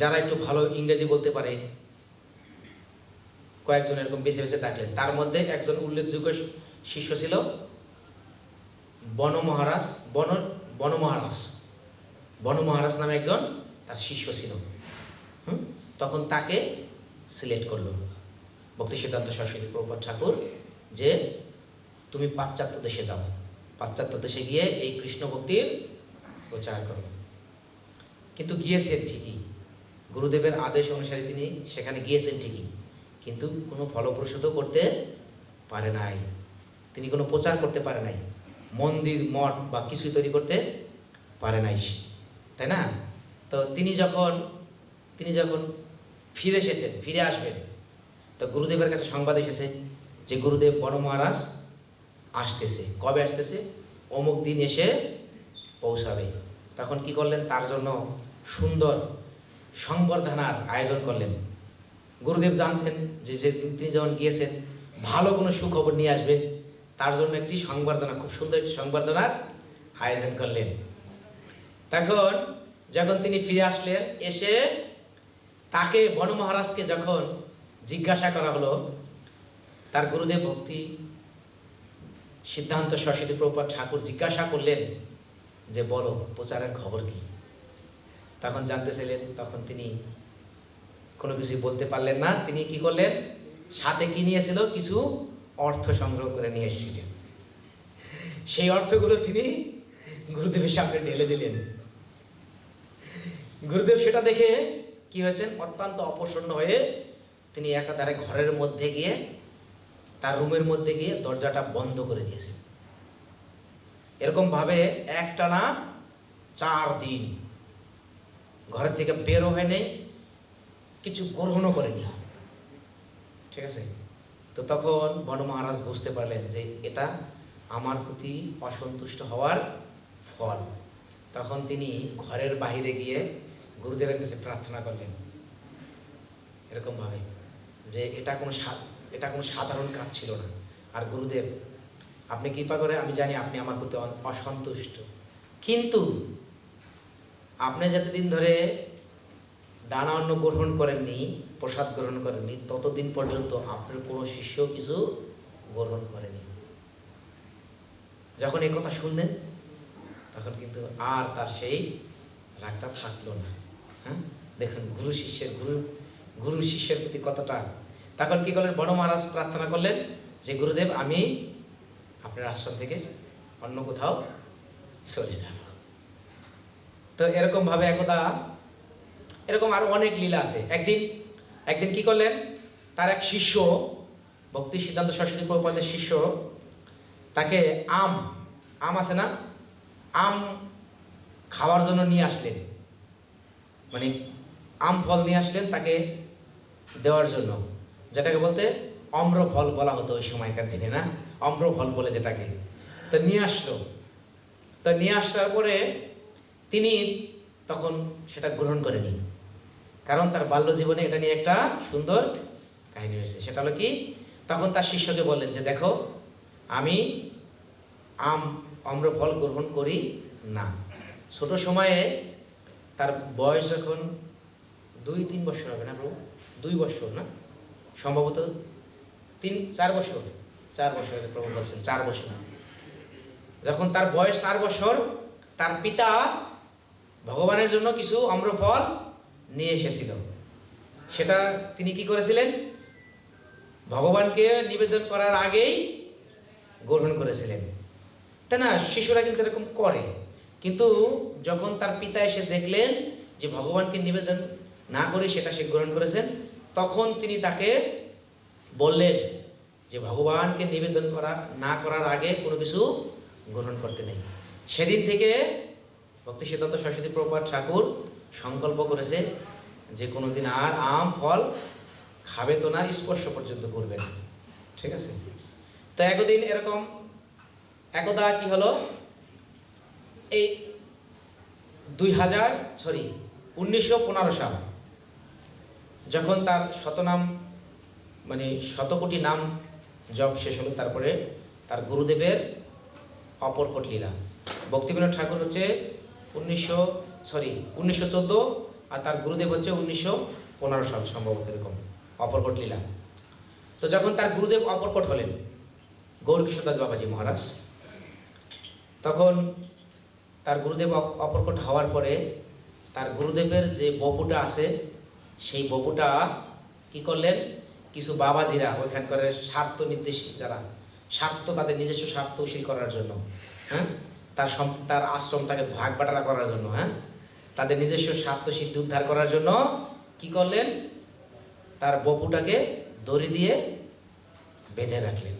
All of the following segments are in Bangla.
যারা একটু ভালো ইংরেজি বলতে পারে কয়েকজন এরকম বেছে বেছে ডাকলেন। তার মধ্যে একজন উল্লেখযোগ্য শিষ্য ছিল বনমহারাজ নামে একজন তার শিষ্য ছিল। তখন তাকে সিলেক্ট করলো ভক্তিসিদ্ধান্ত সরস্বতী প্রভুপাদ ঠাকুর যে তুমি পাশ্চাত্য দেশে যাও, পাশ্চাত্য দেশে গিয়ে এই কৃষ্ণ ভক্তির প্রচার করো। কিন্তু গিয়েছেন ঠিকই, গুরুদেবের আদেশ অনুসারে তিনি সেখানে গিয়েছেন ঠিকই, কিন্তু কোনো ফলপ্রসূ করতে পারে নাই, তিনি কোনো প্রচার করতে পারে নাই, মন্দির মঠ বা কিছুই তৈরি করতে পারে নাই, তাই না? তো তিনি যখন ফিরে আসবেন, তো গুরুদেবের কাছে সংবাদ এসেছে যে গুরুদেব বনমহারাজ আসতেছে। কবে আসতেছে? অমুক দিন এসে পৌঁছাবে। তখন কি করলেন? তার জন্য সুন্দর সংবর্ধনার আয়োজন করলেন। গুরুদেব জানতেন যে তিনি যখন গিয়েছেন ভালো কোনো সুখবর নিয়ে আসবে, তার জন্য একটি সংবর্ধনা, খুব সুন্দর একটি সংবর্ধনার আয়োজন করলেন। তখন যখন তিনি ফিরে আসলেন, এসে তাকে বনমহারাজকে যখন জিজ্ঞাসা করা হলো, তার গুরুদেব ভক্তি সিদ্ধান্ত সরস্বতী প্রভুপাদ ঠাকুর জিজ্ঞাসা করলেন যে বলো প্রচারের খবর কি? তখন জানতে চাইলেন, তখন তিনি কোনো কিছুই বলতে পারলেন না। তিনি কি করলেন? সাথে কি নিয়েছিল? কিছু অর্থ সংগ্রহ করে নিয়ে এসেছিলেন। সেই অর্থগুলো তিনি গুরুদেবের সামনে ঢেলে দিলেন। গুরুদেব সেটা দেখে কি হয়েছেন? অত্যন্ত অপ্রসন্ন হয়ে তিনি একাধারে ঘরের মধ্যে গিয়ে, তার রুমের মধ্যে গিয়ে দরজাটা বন্ধ করে দিয়েছেন। এরকমভাবে একটানা 4 দিন ঘরের থেকে বেরো হয় নেই, কিছু গ্রহণও করেনি। ঠিক আছে? তো তখন বনমহারাজ বুঝতে পারলেন যে এটা আমার প্রতি অসন্তুষ্ট হওয়ার ফল। তখন তিনি ঘরের বাহিরে গিয়ে গুরুদেবের কাছে প্রার্থনা করলেন এরকমভাবে যে এটা কোনো সাধারণ কাজ ছিল না। আর গুরুদেব, আপনি কৃপা করে, আমি জানি আপনি আমার প্রতি অসন্তুষ্ট, কিন্তু আপনি যতদিন ধরে দানা অন্ন গ্রহণ করেননি, প্রসাদ গ্রহণ করেননি, ততদিন পর্যন্ত আপনার কোনো শিষ্য কিছু গ্রহণ করেনি। যখন এই কথা শুনলেন তখন কিন্তু আর তার সেই রাগটা থাকলো না। হ্যাঁ, দেখুন গুরু শিষ্যের প্রতি কতটা। তখন কি করলেন? বনমহারাজ প্রার্থনা করলেন যে গুরুদেব, আমি আপনার আশ্রম থেকে অন্য কোথাও চলে যাব। তো এরকমভাবে একদা, এরকম আরো অনেক লীলা আছে। একদিন কি করলেন? তার এক শিষ্য, ভক্তি সিদ্ধান্ত সরস্বতী প্রভুপাদের শিষ্য, তাকে আম আছে না, আম খাওয়ার জন্য নিয়ে আসলেন, মানে আম ফল নিয়ে আসলেন তাকে দেওয়ার জন্য, যেটাকে বলতে অম্র ফল বলা হতো ওই সময়কার দিনে, না অম্র ফল বলে যেটাকে। তো নিয়ে আসলো। তো নিয়ে আসার পরে তিনি তখন সেটা গ্রহণ করেনি, কারণ তার বাল্য জীবনে এটা নিয়ে একটা সুন্দর কাহিনী হয়েছে। সেটা হলো কি, তখন তার শিষ্যকে বললেন যে দেখো, আমি অম্র ফল গ্রহণ করি না। ছোট সময়ে তার বয়স যখন 2-3 বছর হবে না প্রভু, 2 বছর না, সম্ভবত 4 বছর প্রভু বলছেন 4 বছর। যখন তার বয়স 4 বছর, তার পিতা ভগবানের জন্য কিছু অম্রফল নিয়ে এসেছিল। সেটা তিনি কি করেছিলেন? ভগবানকে নিবেদন করার আগেই গ্রহণ করেছিলেন, তাই না? শিশুরা কিন্তু এরকম করে। কিন্তু যখন তার পিতা এসে দেখলেন যে ভগবানকে নিবেদন না করে সেটা সে গ্রহণ করেছেন, তখন তিনি তাকে বললেন যে ভগবানকে নিবেদন না করার আগে কোনো কিছু গ্রহণ করতে নেই। সেদিন থেকে ভক্তি সিদ্ধান্ত সরস্বতী প্রভুপাদ ঠাকুর সংকল্প করেছে যে কোনোদিন আর আম ফল খাবে তো না, স্পর্শ পর্যন্ত করবে না। ঠিক আছে? তো একদা কি হলো, এই 1915 সাল, যখন তার শতকোটি নাম জপ শেষ হলো, তারপরে তার গুরুদেবের অপরকট লীলা। ভক্তিবিনোদ ঠাকুর হচ্ছে 1914 আর তার গুরুদেব হচ্ছে 1915 সাল সম্ভবত, এরকম অপরকট লীলা। তো যখন তার গুরুদেব অপরকট হলেন গৌরকিশোরদাস বাবাজি মহারাজ, তখন তার গুরুদেব অপরকট হওয়ার পরে তার গুরুদেবের যে বপুটা আছে সেই বপুটা কি করলেন, কিছু বাবাজিরা ওইখানকার স্বার্থ নির্দেশী যারা স্বার্থ, তাদের নিজস্ব স্বার্থ উশীল করার জন্য, হ্যাঁ, তার আশ্রমটাকে ভাগ বাটারা করার জন্য, হ্যাঁ, তাদের নিজস্ব স্বার্থ সিদ্ধি উদ্ধার করার জন্য কি করলেন, তার বপুটাকে দড়ি দিয়ে বেঁধে রাখলেন।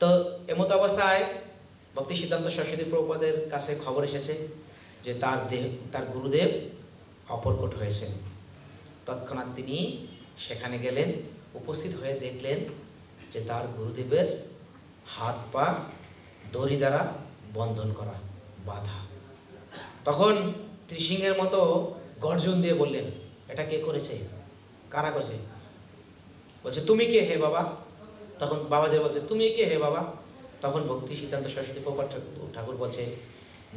তো এমতো অবস্থায় ভক্তি সিদ্ধান্ত সরস্বতী প্রভুপাদের কাছে খবর এসেছে যে তার গুরুদেব অপরকট হয়েছেন। তৎক্ষণাৎ তিনি সেখানে গেলেন, উপস্থিত হয়ে দেখলেন যে তার গুরুদেবের হাত পা দড়ি দ্বারা বন্ধন করা, বাধা। তখন তিনি সিংহের মতো গর্জন দিয়ে বললেন, এটা কে করেছে, কারা করেছে? বলছে, তুমি কে হে বাবা? তখন বাবাজি বলছে, তুমি কে হে বাবা? তখন ভক্তি সিদ্ধান্ত সরস্বতী প্রভুপাদ ঠাকুর বলছে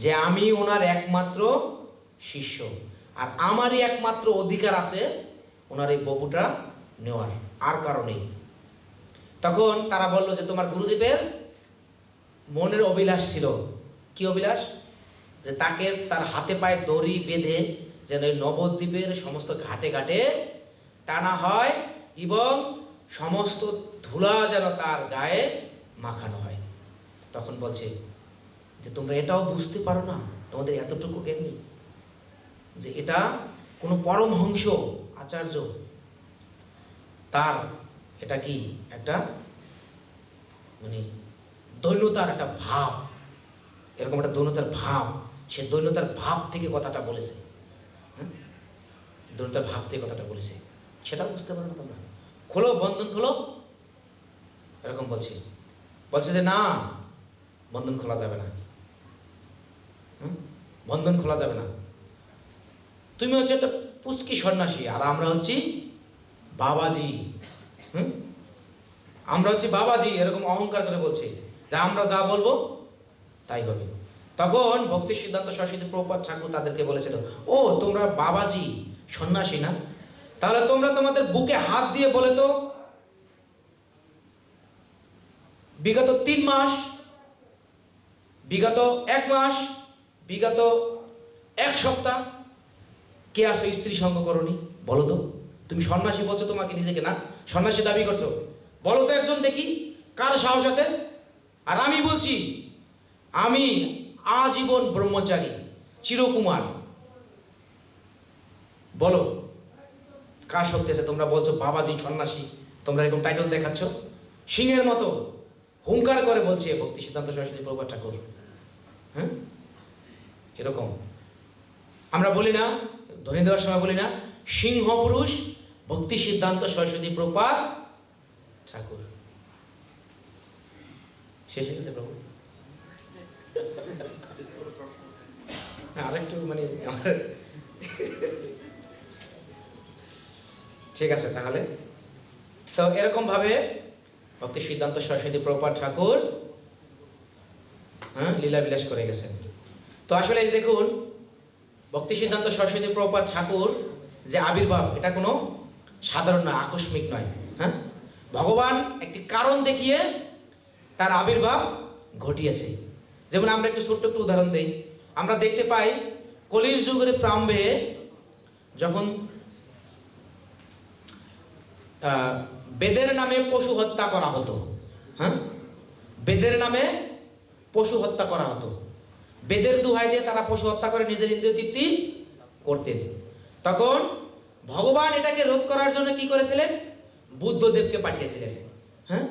যে আমি ওনার একমাত্র শিষ্য, আর আমারই একমাত্র অধিকার আছে ওনার এই বপুটা নেওয়ার, আর কারণেই। তখন তারা বলল যে তোমার গুরুদেবের মনের অভিলাষ ছিল। কি অভিলাষ? যে তাকে তার হাতে পায়ে দড়ি বেঁধে যেন ওই নবদ্বীপের সমস্ত ঘাটে ঘাটে টানা হয় এবং সমস্ত ধুলা যেন তার গায়ে মাখানো হয়। তখন বলছে যে তোমরা এটাও বুঝতে পারো না, তোমাদের এতটুকু জ্ঞান নেই যে এটা কোনো পরমহংস আচার্য, তার এটা কি একটা মানে দৈন্যতার একটা ভাব, এরকম একটা দৈন্যতার ভাব, সে দৈন্যতার ভাব থেকে কথাটা বলেছে, হ্যাঁ, দৈন্যতার ভাব থেকে কথাটা বলেছে, সেটা বুঝতে পারো না তোমরা? খোলো, বন্ধন খোলো, এরকম বলছে যে না, বন্ধন খোলা যাবে না, বন্ধন খোলা যাবে না। তুমি হচ্ছে একটা পুচকি সন্ন্যাসী, আর আমরা হচ্ছি বাবাজি, আমরা হচ্ছে বাবাজি, এরকম অহংকার করে বলছে যে আমরা যা বলবো তাই হবে। তখন ভক্তি সিদ্ধান্ত সরস্বতী প্রভুপাদ ঠাকুর তাদেরকে বলেছিল, ও তোমরা বাবাজি সন্ন্যাসী না, তাহলে তোমরা তোমাদের বুকে হাত দিয়ে বলে তো বিগত 3 মাস, বিগত 1 মাস, বিগত 1 সপ্তাহ কে আসো স্ত্রী সঙ্গ করনি? বলো তো। তুমি সন্ন্যাসী বলছো তোমাকে নিজেকে, না সন্ন্যাসী দাবি করছো, বলো তো একজন দেখি কার সাহস আছে। আর আমি বলছি আমি আজীবন ব্রহ্মচারী, চিরকুমার, বলো কার শক্তি আছে? তোমরা বলছো বাবাজি সন্ন্যাসী, তোমরা এরকম টাইটেল দেখাচ্ছ, সিংহের মতো হুঙ্কার করে বলছে ভক্তি সিদ্ধান্ত সরস্বতী প্রভুপাদ ঠাকুর, হ্যাঁ, এরকম আমরা বলি না, ধ্বনি দেওয়ার সময় বলি না, সিংহ পুরুষ ভক্তি সিদ্ধান্ত সরস্বতী প্রভুপাদ ঠাকুর। শেষ হয়ে গেছে প্রভু? আরেকটু মানে আমার ঠিক আছে তাহলে। তো এরকম ভাবে ভক্তি সিদ্ধান্ত সরস্বতী প্রভুপাদ ঠাকুর, হ্যাঁ, লীলা বিলাস করে গেছেন। তো আসলে দেখুন, ভক্তি সিদ্ধান্ত সরস্বতী প্রভুপাদ ঠাকুর যে আবির্ভাব, এটা কোনো সাধারণ নয়, আকস্মিক নয়, হ্যাঁ, ভগবান একটি কারণ দেখিয়ে তার আবির্ভাব ঘটিয়েছে। যেমন আমরা একটু ছোট্ট একটু উদাহরণ দেই, আমরা দেখতে পাই কলির যুগের প্রারম্ভে যখন বেদের নামে পশু হত্যা করা হতো, হ্যাঁ, বেদের নামে পশু হত্যা করা হতো, বেদের দোহাই দিয়ে তারা পশু হত্যা করে নিজের ইন্দ্রিয় তৃপ্তি করতেন। তখন ভগবান এটাকে রোধ করার জন্য কি করেছিলেন? বুদ্ধদেবকে পাঠিয়েছিলেন, হ্যাঁ,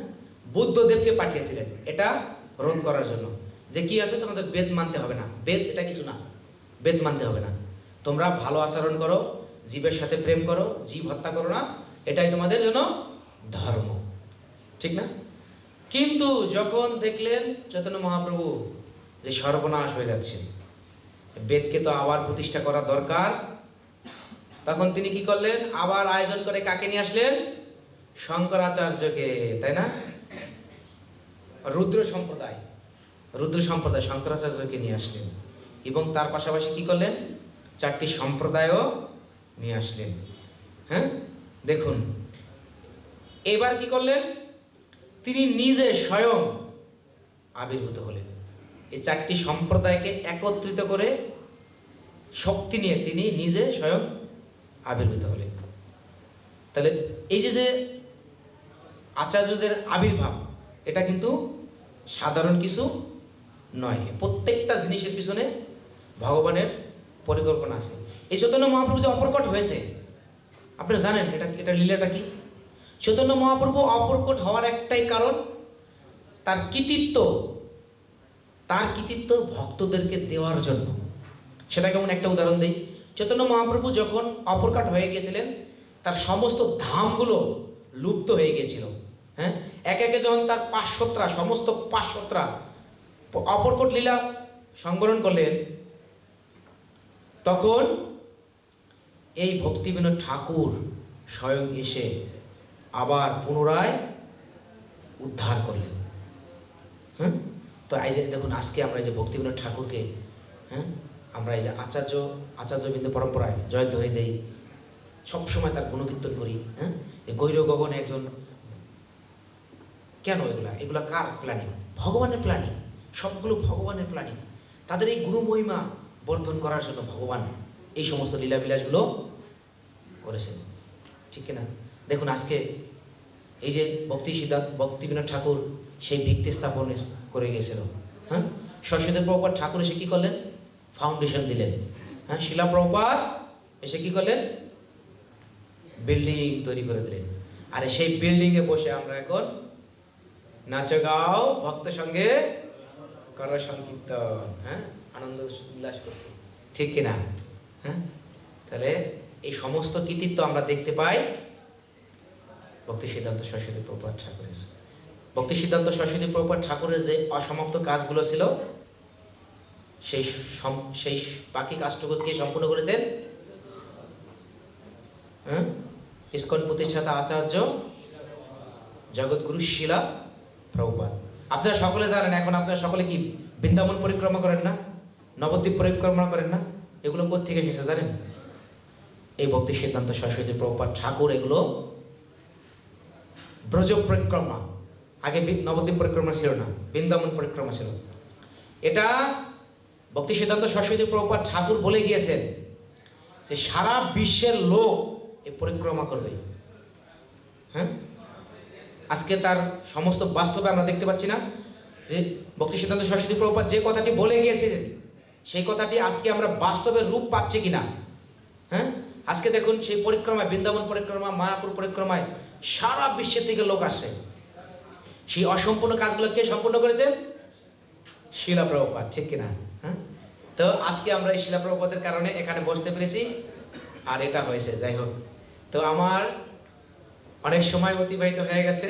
বুদ্ধদেবকে পাঠিয়েছিলেন এটা রোধ করার জন্য, যে কি আছে তোমাদের বেদ মানতে হবে না, বেদ এটা কিছু না, বেদ মানতে হবে না, তোমরা ভালো আচরণ করো, জীবের সাথে প্রেম করো, জীব হত্যা করো না, এটাই তোমাদের জন্য ধর্ম, ঠিক না? কিন্তু যখন দেখলেন চৈতন্য মহাপ্রভু যে সর্বনাশ হয়ে যাচ্ছে, বেদকে তো আবার প্রতিষ্ঠা করা দরকার, তখন তিনি কি করলেন? আবার আয়োজন করে কাকে নিয়ে আসলেন? শঙ্করাচার্যকে, তাই না? রুদ্র সম্প্রদায় শঙ্করাচার্যকে নিয়ে আসলেন এবং তার পাশাপাশি কি করলেন? চারটি সম্প্রদায়ও নিয়ে আসলেন। হ্যাঁ, দেখুন এবার কি করলেন, তিনি নিজে স্বয়ং আবির্ভূত হলেন। এই চারটি সম্প্রদায়কে একত্রিত করে শক্তি নিয়ে তিনি নিজে স্বয়ং আবির্ভূত হলেন। তাহলে এই যে আচার্যদের আবির্ভাব, এটা কিন্তু সাধারণ কিছু নয়। প্রত্যেকটা জিনিসের পিছনে ভগবানের পরিকল্পনা আছে। এই চৈতন্য মহাপ্রভু যে অপরকট হয়েছে, আপনারা জানেন এটা লীলাটা কি? চৈতন্য মহাপ্রভু অপরকট হওয়ার একটাই কারণ, তার কৃতিত্ব ভক্তদেরকে দেওয়ার জন্য। সেটা কেমন একটা উদাহরণ দেই। চৈতন্য মহাপ্রভু যখন অপরকট হয়ে গিয়েছিলেন, তার সমস্ত ধামগুলো লুপ্ত হয়ে গিয়েছিল। হ্যাঁ, একে একে যখন তার সমস্ত পাঁচশোত্রা অপরকট লীলা সংবরণ করলেন, তখন এই ভক্তিবিনোদ ঠাকুর স্বয়ং এসে আবার পুনরায় উদ্ধার করলেন। হ্যাঁ, তো এই যে দেখুন, আজকে আমরা এই যে ভক্তিবিনোদ ঠাকুরকে, হ্যাঁ, আমরা এই যে আচার্যবৃন্দ পরম্পরায় জয়ধ্বনি দেই, সবসময় তার গুণকীর্তন করি। হ্যাঁ, এই গৈর গগন একজন, কেন এগুলা কার প্ল্যানিং? ভগবানের প্ল্যানিং। সবগুলো ভগবানের প্ল্যানিং। তাদের এই গুরুমহিমা বর্ধন করার জন্য ভগবান এই সমস্ত লীলাবিলাসগুলো করেছেন, ঠিক না? দেখুন আজকে এই যে ভক্তিবিনোদ ঠাকুর সেই ভিত্তি স্থাপন করে গেছিল। হ্যাঁ, সরস্বতী প্রভুপাদ ঠাকুর এসে কী করলেন? ফাউন্ডেশন দিলেন। হ্যাঁ, শিলা প্রভুপাদ এসে কী করলেন? বিল্ডিং তৈরি করে দিলেন। আর সেই বিল্ডিংয়ে বসে আমরা এখন নাচো গাও ভক্ত সঙ্গে করো সংকীর্তন, হ্যাঁ, আনন্দ উল্লাস করছি, ঠিক কিনা? হ্যাঁ, তাহলে এই সমস্ত কৃতিত্ব আমরা দেখতে পাই ভক্তি সিদ্ধান্ত সরস্বতী প্রভুপাদ ঠাকুরের। ভক্তি সিদ্ধান্ত সরস্বতী প্রভুপাদ ঠাকুরের যে অসমাপ্ত কাজগুলো ছিল, সেই বাকি কাজটুকু কে সম্পূর্ণ করেছেন? হ্যাঁ, ইসকন প্রতিষ্ঠাতা আচার্য জগৎগুরু শিলা প্রভুপাদ। আপনারা সকলে জানেন, এখন আপনারা সকলে কি বৃন্দাবন পরিক্রমা করেন না, নবদ্বীপ পরিক্রমা করেন না? এগুলো কোত্থেকে এসেছে জানেন? এই ভক্তি সিদ্ধান্ত সরস্বতী প্রভুপাদ ঠাকুর এগুলো ব্রজ পরিক্রমা, আগে নবদ্বীপ পরিক্রমা ছিল না, বৃন্দাবন পরিক্রমা ছিল। এটা ভক্তি সিদ্ধান্ত সরস্বতী প্রভুপাদ ঠাকুর বলে গিয়েছেন যে সারা বিশ্বের লোক এই পরিক্রমা করবে। হ্যাঁ, আজকে তার সমস্ত বাস্তবে আমরা দেখতে পাচ্ছি না যে ভক্তি সিদ্ধান্ত সরস্বতী প্রভুপাদ যে কথাটি বলে গিয়েছিলেন, সেই কথাটি আজকে আমরা বাস্তবে রূপ পাচ্ছি কিনা? হ্যাঁ, আজকে দেখুন সেই পরিক্রমায়, বৃন্দাবন পরিক্রমা, মায়াপুর পরিক্রমায় সারা বিশ্বের থেকে লোক আসে। সেই অসম্পূর্ণ কাজগুলো কে সম্পূর্ণ করেছেন? শিলা প্রভুপাদ, ঠিক কিনা? হ্যাঁ, তো আজকে আমরা এই শিলা প্রভুপাদের কারণে এখানে বসতে পেরেছি, আর এটা হয়েছে। যাই হোক, তো আমার অনেক সময় অতিবাহিত হয়ে গেছে,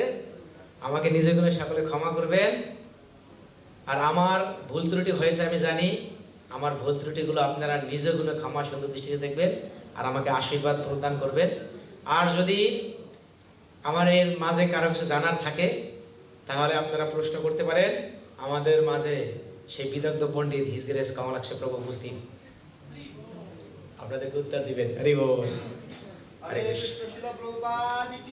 আমাকে নিজে গুলো সকলে ক্ষমা করবেন। আর আমার ভুল ত্রুটি হয়েছে আমি জানি, আমার ভুল ত্রুটিগুলো আপনারা নিজে গুলো ক্ষমা সুন্দর দৃষ্টিতে দেখবেন আর আমাকে আশীর্বাদ প্রদান করবেন। আর যদি আমার এর মাঝে কারো কিছু জানার থাকে তাহলে আপনারা প্রশ্ন করতে পারেন। আমাদের মাঝে সেই বিদগ্ধ পণ্ডিত হিজ গ্রেস কমলাক্ষ প্রভু উপস্থিত, আপনাদেরকে উত্তর দিবেন। হরি বল।